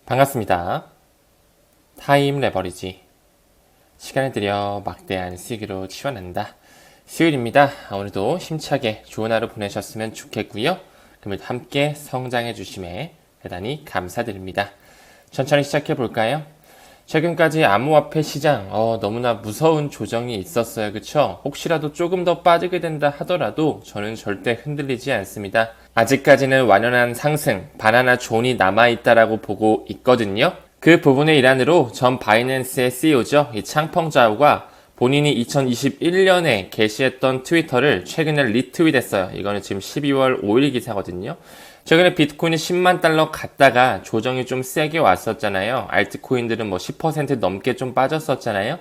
반갑습니다. 타임 레버리지. 시간을 들여 막대한 수익으로 치워낸다. 수요일입니다. 오늘도 힘차게 좋은 하루 보내셨으면 좋겠고요. 그러면 함께 성장해 주심에 대단히 감사드립니다. 천천히 시작해 볼까요? 최근까지 암호화폐 시장 너무나 무서운 조정이 있었어요. 그쵸? 혹시라도 조금 더 빠지게 된다 하더라도 저는 절대 흔들리지 않습니다. 아직까지는 완연한 상승, 바나나 존이 남아있다라고 보고 있거든요. 그 부분의 일환으로 전 바이낸스의 CEO죠. 이 창펑자오가 본인이 2021년에 게시했던 트위터를 최근에 리트윗했어요. 이거는 지금 12월 5일 기사거든요. 최근에 비트코인이 10만 달러 갔다가 조정이 좀 세게 왔었잖아요. 알트코인들은 뭐 10% 넘게 좀 빠졌었잖아요.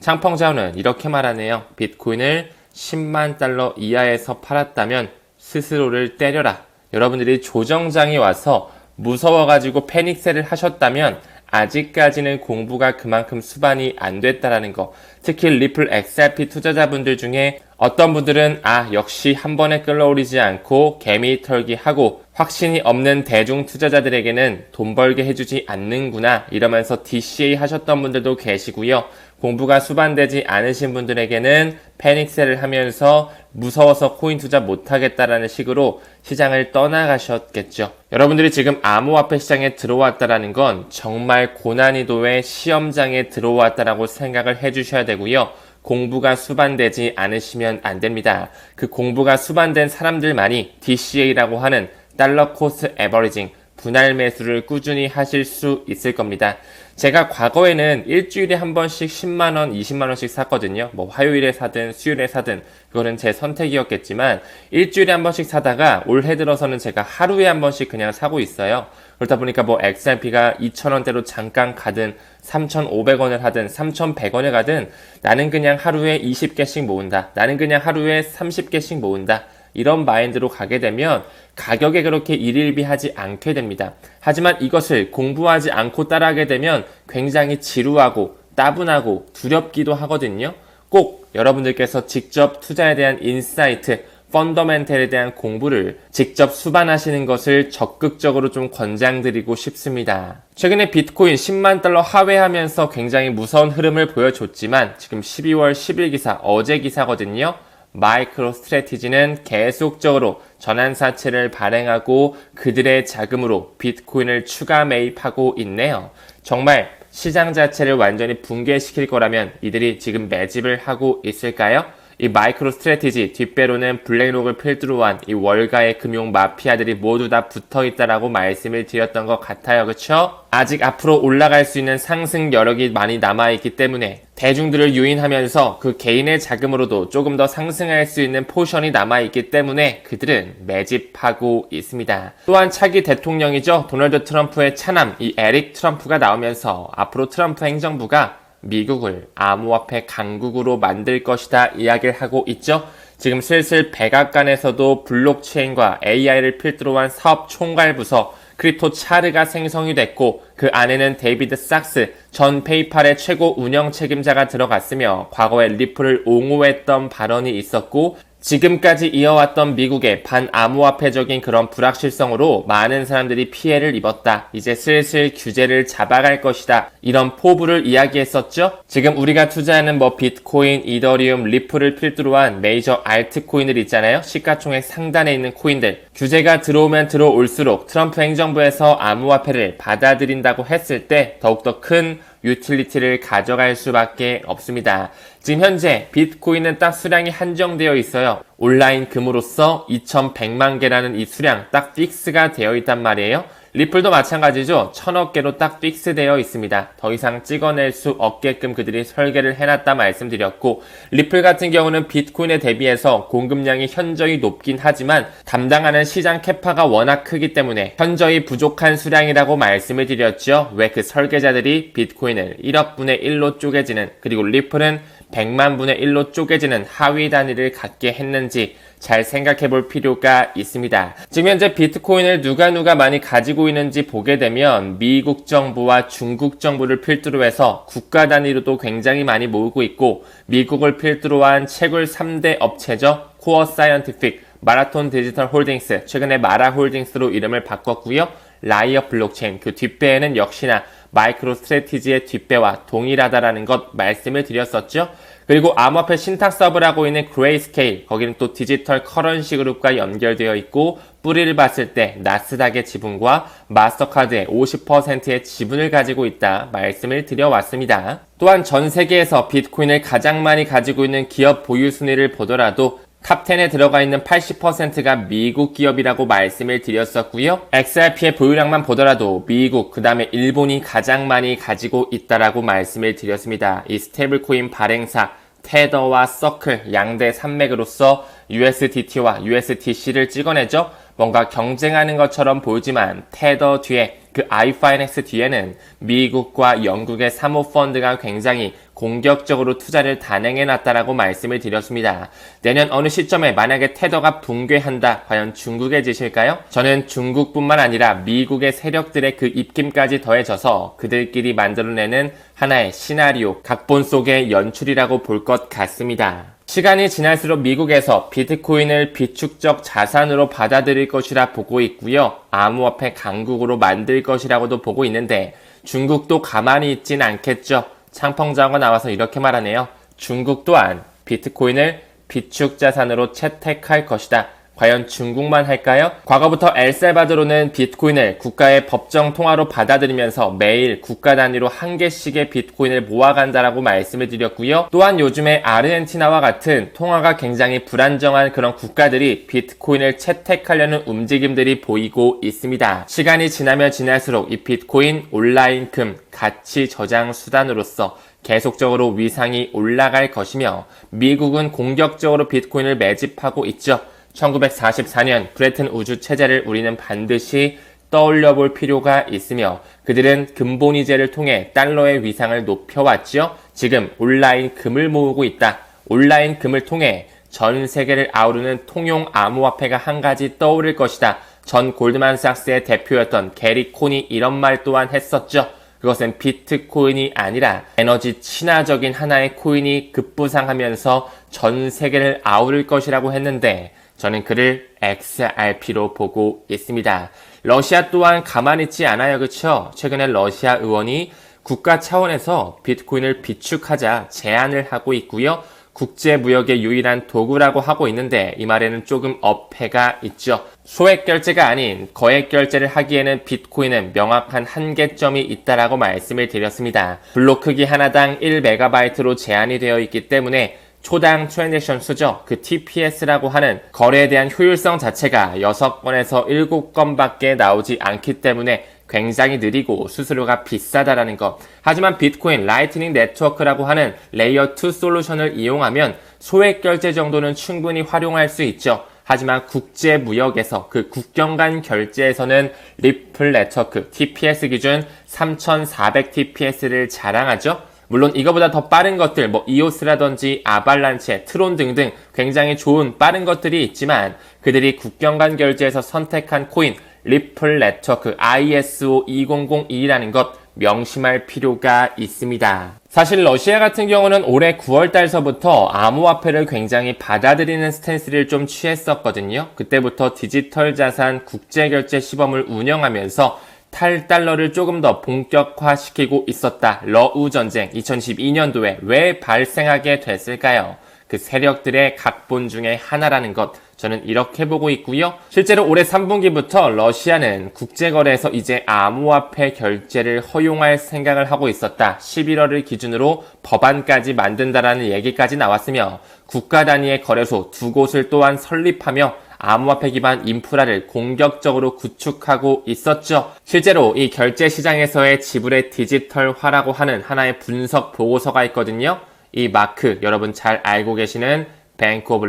창펑자오는 이렇게 말하네요. 비트코인을 10만 달러 이하에서 팔았다면 스스로를 때려라. 여러분들이 조정장이 와서 무서워가지고 패닉셀을 하셨다면 아직까지는 공부가 그만큼 수반이 안 됐다라는 거. 특히 리플 XRP 투자자분들 중에 어떤 분들은 역시 한 번에 끌어오르지 않고 개미 털기 하고 확신이 없는 대중 투자자들에게는 돈 벌게 해주지 않는구나 이러면서 DCA 하셨던 분들도 계시고요. 공부가 수반되지 않으신 분들에게는 패닉셀을 하면서 무서워서 코인 투자 못하겠다라는 식으로 시장을 떠나가셨겠죠. 여러분들이 지금 암호화폐 시장에 들어왔다라는 건 정말 고난이도의 시험장에 들어왔다라고 생각을 해주셔야 되고요. 공부가 수반되지 않으시면 안 됩니다. 그 공부가 수반된 사람들만이 DCA라고 하는 달러 코스트 에버리징, 분할 매수를 꾸준히 하실 수 있을 겁니다. 제가 과거에는 일주일에 한 번씩 10만원, 20만원씩 샀거든요. 뭐 화요일에 사든 수요일에 사든 그거는 제 선택이었겠지만 일주일에 한 번씩 사다가 올해 들어서는 제가 하루에 한 번씩 그냥 사고 있어요. 그렇다 보니까 뭐 XRP가 2,000원대로 잠깐 가든 3,500원을 하든 3,100원을 가든 나는 그냥 하루에 20개씩 모은다. 나는 그냥 하루에 30개씩 모은다. 이런 마인드로 가게 되면 가격에 그렇게 일일비하지 않게 됩니다. 하지만 이것을 공부하지 않고 따라하게 되면 굉장히 지루하고 따분하고 두렵기도 하거든요. 꼭 여러분들께서 직접 투자에 대한 인사이트, 펀더멘털에 대한 공부를 직접 수반하시는 것을 적극적으로 좀 권장드리고 싶습니다. 최근에 비트코인 10만 달러 하회하면서 굉장히 무서운 흐름을 보여줬지만 지금 12월 10일 기사, 어제 기사거든요. 마이크로 스트래티지는 계속적으로 전환사채를 발행하고 그들의 자금으로 비트코인을 추가 매입하고 있네요. 정말 시장 자체를 완전히 붕괴시킬 거라면 이들이 지금 매집을 하고 있을까요? 이 마이크로 스트래티지 뒷배로는 블랙록을 필두로 한 이 월가의 금융 마피아들이 모두 다 붙어있다라고 말씀을 드렸던 것 같아요. 그쵸? 아직 앞으로 올라갈 수 있는 상승 여력이 많이 남아있기 때문에 대중들을 유인하면서 그 개인의 자금으로도 조금 더 상승할 수 있는 포션이 남아있기 때문에 그들은 매집하고 있습니다. 또한 차기 대통령이죠. 도널드 트럼프의 차남 이 에릭 트럼프가 나오면서 앞으로 트럼프 행정부가 미국을 암호화폐 강국으로 만들 것이다 이야기를 하고 있죠. 지금 슬슬 백악관에서도 블록체인과 AI를 필두로 한 사업 총괄부서 크립토 차르가 생성이 됐고 그 안에는 데이비드 sak스 전 페이팔의 최고 운영 책임자가 들어갔으며 과거에 리플을 옹호했던 발언이 있었고 지금까지 이어왔던 미국의 반암호화폐적인 그런 불확실성으로 많은 사람들이 피해를 입었다. 이제 슬슬 규제를 잡아갈 것이다. 이런 포부를 이야기했었죠. 지금 우리가 투자하는 비트코인, 이더리움, 리플을 필두로 한 메이저 알트코인들 있잖아요. 시가총액 상단에 있는 코인들. 규제가 들어오면 들어올수록 트럼프 행정부에서 암호화폐를 받아들인다고 했을 때 더욱더 큰 유틸리티를 가져갈 수밖에 없습니다. 지금 현재 비트코인은 딱 수량이 한정되어 있어요. 온라인 금으로서 2100만 개라는 이 수량 딱 픽스가 되어 있단 말이에요. 리플도 마찬가지죠. 1000억 개로 딱 픽스되어 있습니다. 더 이상 찍어낼 수 없게끔 그들이 설계를 해놨다 말씀드렸고 리플 같은 경우는 비트코인에 대비해서 공급량이 현저히 높긴 하지만 담당하는 시장 캐파가 워낙 크기 때문에 현저히 부족한 수량이라고 말씀을 드렸죠. 왜 그 설계자들이 비트코인을 1억 분의 1로 쪼개지는 그리고 리플은 100만 분의 1로 쪼개지는 하위 단위를 갖게 했는지 잘 생각해 볼 필요가 있습니다. 지금 현재 비트코인을 누가 많이 가지고 있는지 보게 되면 미국 정부와 중국 정부를 필두로 해서 국가 단위로도 굉장히 많이 모으고 있고 미국을 필두로 한 채굴 3대 업체죠. 코어 사이언티픽, 마라톤 디지털 홀딩스, 최근에 마라 홀딩스로 이름을 바꿨고요. 라이어 블록체인 그 뒷배에는 역시나 마이크로 스트래티지의 뒷배와 동일하다라는 것 말씀을 드렸었죠. 그리고 암호화폐 신탁 서버를 하고 있는 그레이스케일, 거기는 또 디지털 커런시 그룹과 연결되어 있고 뿌리를 봤을 때 나스닥의 지분과 마스터카드의 50%의 지분을 가지고 있다 말씀을 드려왔습니다. 또한 전 세계에서 비트코인을 가장 많이 가지고 있는 기업 보유 순위를 보더라도 탑10에 들어가 있는 80%가 미국 기업이라고 말씀을 드렸었고요. XRP의 보유량만 보더라도 미국, 그 다음에 일본이 가장 많이 가지고 있다라고 말씀을 드렸습니다. 이 스테이블코인 발행사 테더와 서클 양대 산맥으로서 USDT와 USDC를 찍어내죠. 뭔가 경쟁하는 것처럼 보이지만 테더 뒤에 그 iFinex 뒤에는 미국과 영국의 사모펀드가 굉장히 공격적으로 투자를 단행해놨다라고 말씀을 드렸습니다. 내년 어느 시점에 만약에 테더가 붕괴한다, 과연 중국의 짓일까요? 저는 중국뿐만 아니라 미국의 세력들의 그 입김까지 더해져서 그들끼리 만들어내는 하나의 시나리오, 각본 속의 연출이라고 볼 것 같습니다. 시간이 지날수록 미국에서 비트코인을 비축적 자산으로 받아들일 것이라 보고 있고요. 암호화폐 강국으로 만들 것이라고도 보고 있는데 중국도 가만히 있진 않겠죠. 창펑자가 나와서 이렇게 말하네요. 중국 또한 비트코인을 비축 자산으로 채택할 것이다. 과연 중국만 할까요? 과거부터 엘살바도르는 비트코인을 국가의 법정 통화로 받아들이면서 매일 국가 단위로 한 개씩의 비트코인을 모아간다라고 말씀을 드렸고요. 또한 요즘에 아르헨티나와 같은 통화가 굉장히 불안정한 그런 국가들이 비트코인을 채택하려는 움직임들이 보이고 있습니다. 시간이 지나면 지날수록 이 비트코인 온라인금 가치 저장 수단으로서 계속적으로 위상이 올라갈 것이며 미국은 공격적으로 비트코인을 매집하고 있죠. 1944년 브레튼 우주 체제를 우리는 반드시 떠올려 볼 필요가 있으며 그들은 근본이제를 통해 달러의 위상을 높여왔죠. 지금 온라인 금을 모으고 있다. 온라인 금을 통해 전 세계를 아우르는 통용 암호화폐가 한 가지 떠오를 것이다. 전 골드만삭스의 대표였던 게리 콘이 이런 말 또한 했었죠. 그것은 비트코인이 아니라 에너지 친화적인 하나의 코인이 급부상하면서 전 세계를 아우를 것이라고 했는데 저는 그를 XRP로 보고 있습니다. 러시아 또한 가만히 있지 않아요. 그쵸? 최근에 러시아 의원이 국가 차원에서 비트코인을 비축하자 제안을 하고 있고요. 국제무역의 유일한 도구라고 하고 있는데 이 말에는 조금 어폐가 있죠. 소액 결제가 아닌 거액 결제를 하기에는 비트코인은 명확한 한계점이 있다라고 말씀을 드렸습니다. 블록 크기 하나당 1MB로 제한이 되어 있기 때문에 초당 트랜잭션 수죠. 그 TPS라고 하는 거래에 대한 효율성 자체가 6건에서 7건밖에 나오지 않기 때문에 굉장히 느리고 수수료가 비싸다라는 것. 하지만 비트코인 라이트닝 네트워크라고 하는 레이어 2 솔루션을 이용하면 소액 결제 정도는 충분히 활용할 수 있죠. 하지만 국제 무역에서 그 국경 간 결제에서는 리플 네트워크 TPS 기준 3400 TPS를 자랑하죠. 물론 이거보다 더 빠른 것들, 이오스라든지 아발란체, 트론 등등 굉장히 좋은 빠른 것들이 있지만 그들이 국경 간 결제에서 선택한 코인 리플 네트워크 ISO2002라는 것 명심할 필요가 있습니다. 사실 러시아 같은 경우는 올해 9월 달서부터 암호화폐를 굉장히 받아들이는 스탠스를 좀 취했었거든요. 그때부터 디지털 자산 국제결제 시범을 운영하면서 탈달러를 조금 더 본격화시키고 있었다. 러우 전쟁 2012년도에 왜 발생하게 됐을까요? 그 세력들의 각본 중에 하나라는 것 저는 이렇게 보고 있고요. 실제로 올해 3분기부터 러시아는 국제거래에서 이제 암호화폐 결제를 허용할 생각을 하고 있었다. 11월을 기준으로 법안까지 만든다라는 얘기까지 나왔으며 국가 단위의 거래소 2곳을 또한 설립하며 암호화폐 기반 인프라를 공격적으로 구축하고 있었죠. 실제로 이 결제 시장에서의 지불의 디지털화라고 하는 하나의 분석 보고서가 있거든요. 이 마크 여러분 잘 알고 계시는 뱅크 오브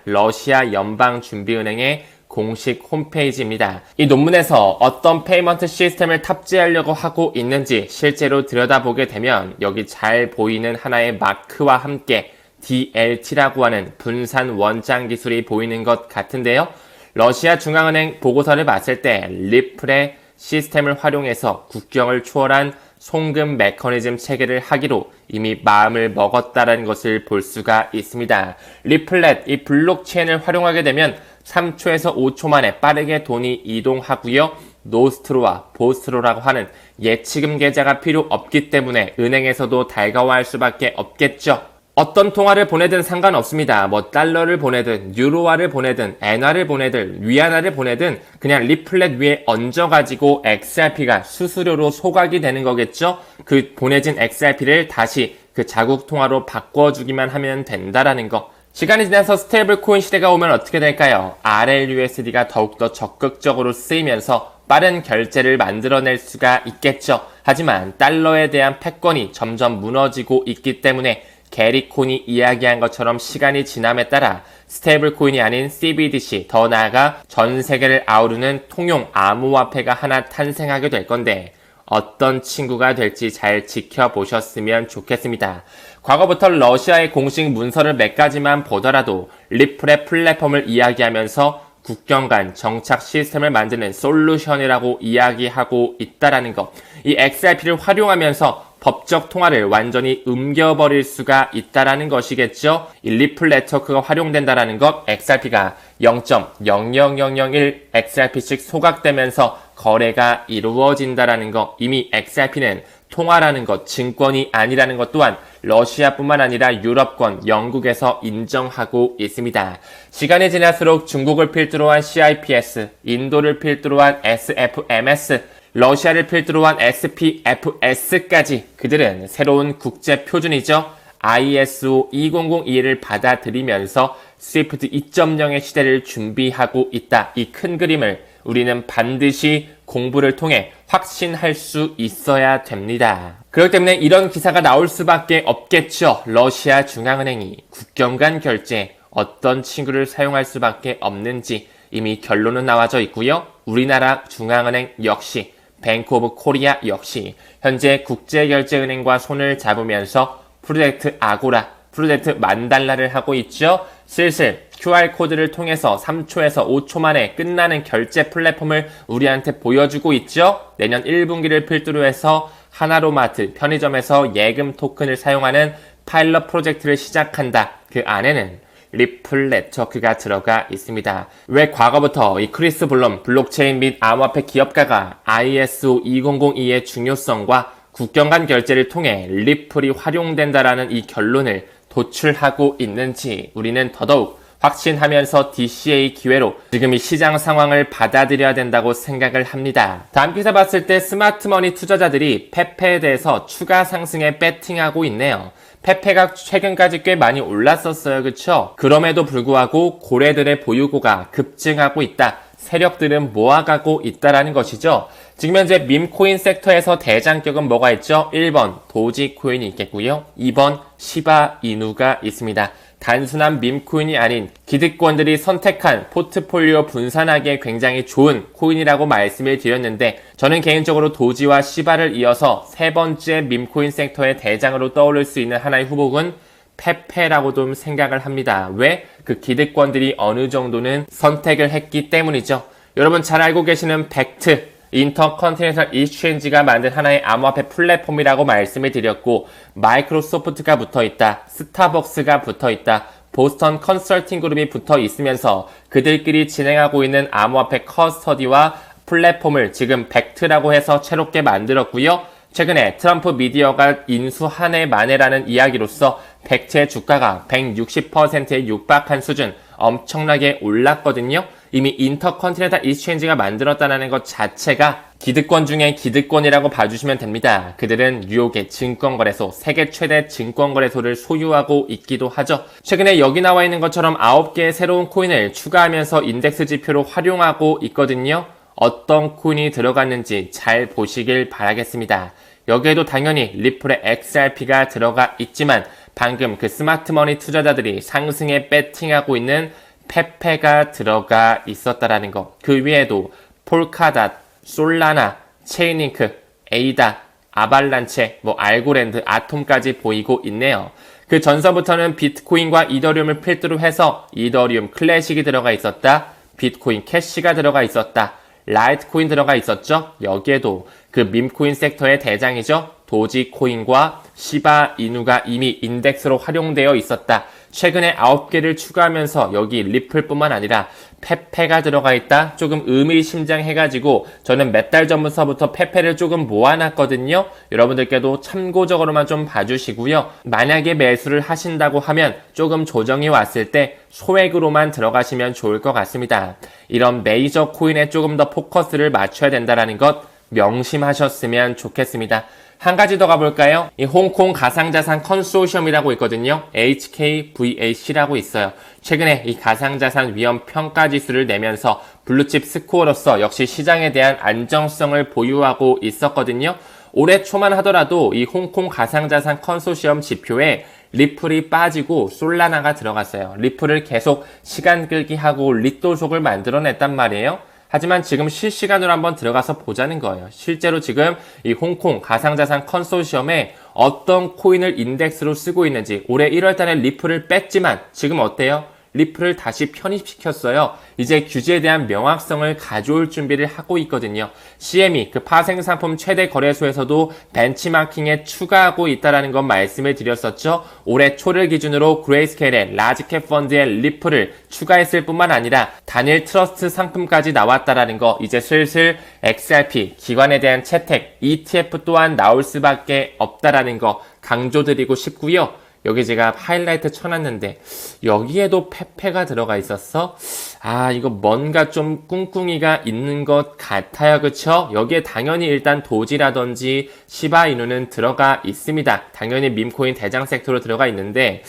러시아 연방준비은행의 공식 홈페이지입니다. 이 논문에서 어떤 페이먼트 시스템을 탑재하려고 하고 있는지 실제로 들여다보게 되면 여기 잘 보이는 하나의 마크와 함께 DLT라고 하는 분산 원장 기술이 보이는 것 같은데요. 러시아 중앙은행 보고서를 봤을 때 리플의 시스템을 활용해서 국경을 초월한 송금 메커니즘 체계를 하기로 이미 마음을 먹었다는 것을 볼 수가 있습니다. 리플렛, 이 블록체인을 활용하게 되면 3초에서 5초 만에 빠르게 돈이 이동하고요. 노스트로와 보스트로라고 하는 예치금 계좌가 필요 없기 때문에 은행에서도 달가워할 수밖에 없겠죠. 어떤 통화를 보내든 상관없습니다. 뭐 달러를 보내든 유로화를 보내든 엔화를 보내든 위안화를 보내든 그냥 리플렛 위에 얹어가지고 XRP가 수수료로 소각이 되는 거겠죠. 그 보내진 XRP를 다시 그 자국 통화로 바꿔주기만 하면 된다라는 거. 시간이 지나서 스테이블 코인 시대가 오면 어떻게 될까요? RLUSD가 더욱더 적극적으로 쓰이면서 빠른 결제를 만들어낼 수가 있겠죠. 하지만 달러에 대한 패권이 점점 무너지고 있기 때문에 게리 콘이 이야기한 것처럼 시간이 지남에 따라 스테이블 코인이 아닌 CBDC, 더 나아가 전 세계를 아우르는 통용 암호화폐가 하나 탄생하게 될 건데 어떤 친구가 될지 잘 지켜보셨으면 좋겠습니다. 과거부터 러시아의 공식 문서를 몇 가지만 보더라도 리플의 플랫폼을 이야기하면서 국경 간 정착 시스템을 만드는 솔루션이라고 이야기하고 있다라는 것. 이 XRP를 활용하면서 법적 통화를 완전히 옮겨버릴 수가 있다라는 것이겠죠. 이 리플 네트워크가 활용된다라는 것, XRP가 0.00001 XRP씩 소각되면서 거래가 이루어진다라는 것. 이미 XRP는 통화라는 것, 증권이 아니라는 것 또한 러시아뿐만 아니라 유럽권, 영국에서 인정하고 있습니다. 시간이 지날수록 중국을 필두로 한 CIPS, 인도를 필두로 한 SFMS, 러시아를 필두로 한 SPFS까지 그들은 새로운 국제 표준이죠. ISO 2002를 받아들이면서 스위프트 2.0의 시대를 준비하고 있다. 이 큰 그림을 우리는 반드시 공부를 통해 확신할 수 있어야 됩니다. 그렇기 때문에 이런 기사가 나올 수밖에 없겠죠. 러시아 중앙은행이 국경 간 결제 어떤 친구를 사용할 수밖에 없는지 이미 결론은 나와져 있고요. 우리나라 중앙은행 역시 뱅크 오브 코리아 역시 현재 국제결제은행과 손을 잡으면서 프로젝트 아고라, 프로젝트 만달러를 하고 있죠. 슬슬 QR코드를 통해서 3초에서 5초 만에 끝나는 결제 플랫폼을 우리한테 보여주고 있죠. 내년 1분기를 필두로 해서 하나로마트, 편의점에서 예금 토큰을 사용하는 파일럿 프로젝트를 시작한다. 그 안에는 리플 네트워크가 들어가 있습니다. 왜 과거부터 이 크리스 블럼 블록체인 및 암호화폐 기업가가 ISO 2002의 중요성과 국경 간 결제를 통해 리플이 활용된다라는 이 결론을 도출하고 있는지 우리는 더더욱 확신하면서 DCA 기회로 지금 이 시장 상황을 받아들여야 된다고 생각을 합니다. 다음 기사 봤을 때 스마트머니 투자자들이 페페에 대해서 추가 상승에 배팅하고 있네요. 페페가 최근까지 꽤 많이 올랐었어요. 그쵸? 그럼에도 불구하고 고래들의 보유고가 급증하고 있다. 세력들은 모아가고 있다라는 것이죠. 지금 현재 밈코인 섹터에서 대장격은 뭐가 있죠? 1번 도지코인이 있겠고요. 2번 시바이누가 있습니다. 단순한 밈코인이 아닌 기득권들이 선택한 포트폴리오 분산하기에 굉장히 좋은 코인이라고 말씀을 드렸는데 저는 개인적으로 도지와 시바를 이어서 세 번째 밈코인 섹터의 대장으로 떠오를 수 있는 하나의 후보군 페페라고 좀 생각을 합니다. 왜? 그 기득권들이 어느 정도는 선택을 했기 때문이죠. 여러분 잘 알고 계시는 벡트 인터컨티넨탈 익스체인지가 만든 하나의 암호화폐 플랫폼이라고 말씀을 드렸고 마이크로소프트가 붙어있다, 스타벅스가 붙어있다, 보스턴 컨설팅 그룹이 붙어 있으면서 그들끼리 진행하고 있는 암호화폐 커스터디와 플랫폼을 지금 벡트라고 해서 새롭게 만들었고요. 최근에 트럼프 미디어가 인수한 해 만에라는 이야기로서 벡트의 주가가 160%에 육박한 수준 엄청나게 올랐거든요. 이미 인터컨티넨탈 익스체인지가 만들었다는 것 자체가 기득권 중에 기득권이라고 봐주시면 됩니다. 그들은 뉴욕의 증권거래소, 세계 최대 증권거래소를 소유하고 있기도 하죠. 최근에 여기 나와 있는 것처럼 9개의 새로운 코인을 추가하면서 인덱스 지표로 활용하고 있거든요. 어떤 코인이 들어갔는지 잘 보시길 바라겠습니다. 여기에도 당연히 리플의 XRP가 들어가 있지만 방금 그 스마트머니 투자자들이 상승에 배팅하고 있는 페페가 들어가 있었다라는 것. 그 위에도 폴카닷, 솔라나, 체인링크, 에이다, 아발란체, 알고랜드, 아톰까지 보이고 있네요. 그 전서부터는 비트코인과 이더리움을 필두로 해서 이더리움 클래식이 들어가 있었다. 비트코인 캐시가 들어가 있었다. 라이트코인 들어가 있었죠. 여기에도 그 밈코인 섹터의 대장이죠. 도지코인과 시바이누가 이미 인덱스로 활용되어 있었다. 최근에 9개를 추가하면서 여기 리플뿐만 아니라 페페가 들어가 있다. 조금 의미심장해가지고 저는 몇 달 전부터 페페를 조금 모아놨거든요. 여러분들께도 참고적으로만 좀 봐주시고요. 만약에 매수를 하신다고 하면 조금 조정이 왔을 때 소액으로만 들어가시면 좋을 것 같습니다. 이런 메이저 코인에 조금 더 포커스를 맞춰야 된다는 것 명심하셨으면 좋겠습니다. 한 가지 더 가볼까요? 이 홍콩 가상자산 컨소시엄이라고 있거든요. HKVAC라고 있어요. 최근에 이 가상자산 위험 평가 지수를 내면서 블루칩 스코어로서 역시 시장에 대한 안정성을 보유하고 있었거든요. 올해 초만 하더라도 이 홍콩 가상자산 컨소시엄 지표에 리플이 빠지고 솔라나가 들어갔어요. 리플을 계속 시간 끌기 하고 리또속을 만들어냈단 말이에요. 하지만 지금 실시간으로 한번 들어가서 보자는 거예요. 실제로 지금 이 홍콩 가상자산 컨소시엄에 어떤 코인을 인덱스로 쓰고 있는지 올해 1월달에 리플을 뺐지만 지금 어때요? 리플을 다시 편입시켰어요. 이제 규제에 대한 명확성을 가져올 준비를 하고 있거든요. CME, 그 파생상품 최대 거래소에서도 벤치마킹에 추가하고 있다는 건 말씀을 드렸었죠. 올해 초를 기준으로 그레이스케일의 라지캡 펀드의 리플을 추가했을 뿐만 아니라 단일 트러스트 상품까지 나왔다는 거, 이제 슬슬 XRP, 기관에 대한 채택, ETF 또한 나올 수밖에 없다는 거 강조드리고 싶고요. 여기 제가 하이라이트 쳐놨는데 여기에도 페페가 들어가 있었어? 아, 이거 뭔가 좀 꿍꿍이가 있는 것 같아요. 그쵸? 여기에 당연히 일단 도지라든지 시바이누는 들어가 있습니다. 당연히 밈코인 대장 섹터로 들어가 있는데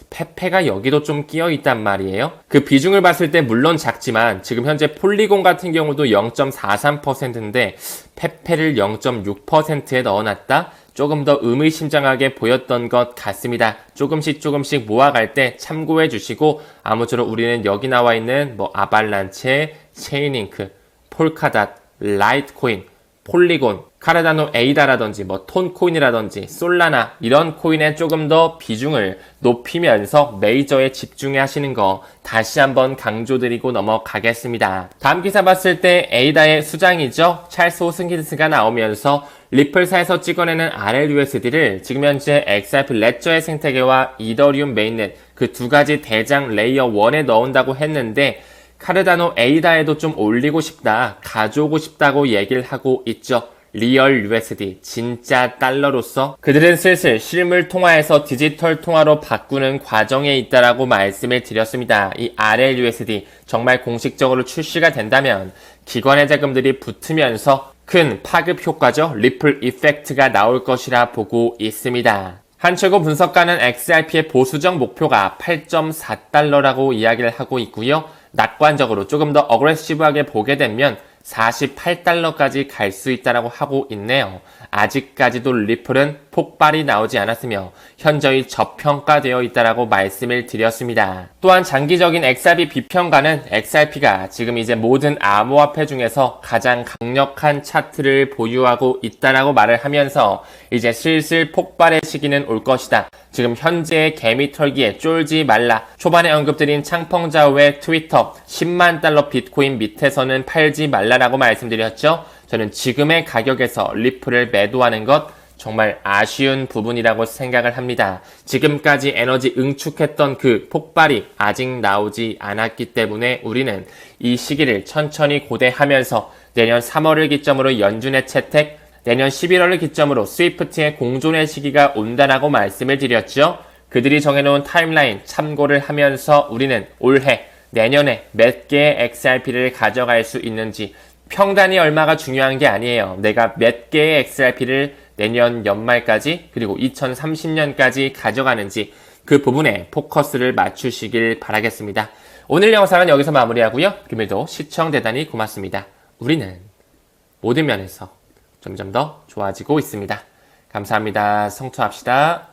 페페가 여기도 좀 끼어 있단 말이에요. 그 비중을 봤을 때 물론 작지만 지금 현재 폴리곤 같은 경우도 0.43%인데 페페를 0.6%에 넣어놨다? 조금 더 의미심장하게 보였던 것 같습니다. 조금씩 모아갈 때 참고해 주시고, 아무쪼록 우리는 여기 나와 있는 아발란체, 체인링크, 폴카닷, 라이트코인, 폴리곤, 카르다노 에이다라든지 톤코인이라든지 솔라나 이런 코인에 조금 더 비중을 높이면서 메이저에 집중해 하시는 거 다시 한번 강조드리고 넘어가겠습니다. 다음 기사 봤을 때 에이다의 수장이죠. 찰스 호스킨스가 나오면서 리플사에서 찍어내는 RLUSD를 지금 현재 XRP 레저의 생태계와 이더리움 메인넷 그 두 가지 대장 레이어 1에 넣은다고 했는데 카르다노 에이다에도 좀 올리고 싶다, 가져오고 싶다고 얘기를 하고 있죠. 리얼 USD, 진짜 달러로서 그들은 슬슬 실물 통화에서 디지털 통화로 바꾸는 과정에 있다라고 말씀을 드렸습니다. 이 RLUSD 정말 공식적으로 출시가 된다면 기관의 자금들이 붙으면서 큰 파급 효과죠. 리플 이펙트가 나올 것이라 보고 있습니다. 한 최고 분석가는 XRP의 보수적 목표가 8.4달러라고 이야기를 하고 있고요. 낙관적으로 조금 더 어그레시브하게 보게 되면 48달러까지 갈 수 있다라고 하고 있네요. 아직까지도 리플은 폭발이 나오지 않았으며 현저히 저평가되어 있다라고 말씀을 드렸습니다. 또한 장기적인 XRP 비평가는 XRP가 지금 이제 모든 암호화폐 중에서 가장 강력한 차트를 보유하고 있다라고 말을 하면서 이제 슬슬 폭발의 시기는 올 것이다. 지금 현재의 개미 털기에 쫄지 말라. 초반에 언급드린 창펑자오의 트위터 10만 달러 비트코인 밑에서는 팔지 말라라고 말씀드렸죠. 저는 지금의 가격에서 리플을 매도하는 것 정말 아쉬운 부분이라고 생각을 합니다. 지금까지 에너지 응축했던 그 폭발이 아직 나오지 않았기 때문에 우리는 이 시기를 천천히 고대하면서 내년 3월을 기점으로 연준의 채택, 내년 11월을 기점으로 스위프트의 공존의 시기가 온다라고 말씀을 드렸죠. 그들이 정해놓은 타임라인 참고를 하면서 우리는 올해, 내년에 몇 개의 XRP를 가져갈 수 있는지, 평단이 얼마가 중요한 게 아니에요. 내가 몇 개의 XRP를 내년 연말까지 그리고 2030년까지 가져가는지 그 부분에 포커스를 맞추시길 바라겠습니다. 오늘 영상은 여기서 마무리하고요. 금일도 시청 대단히 고맙습니다. 우리는 모든 면에서 점점 더 좋아지고 있습니다. 감사합니다. 성투합시다.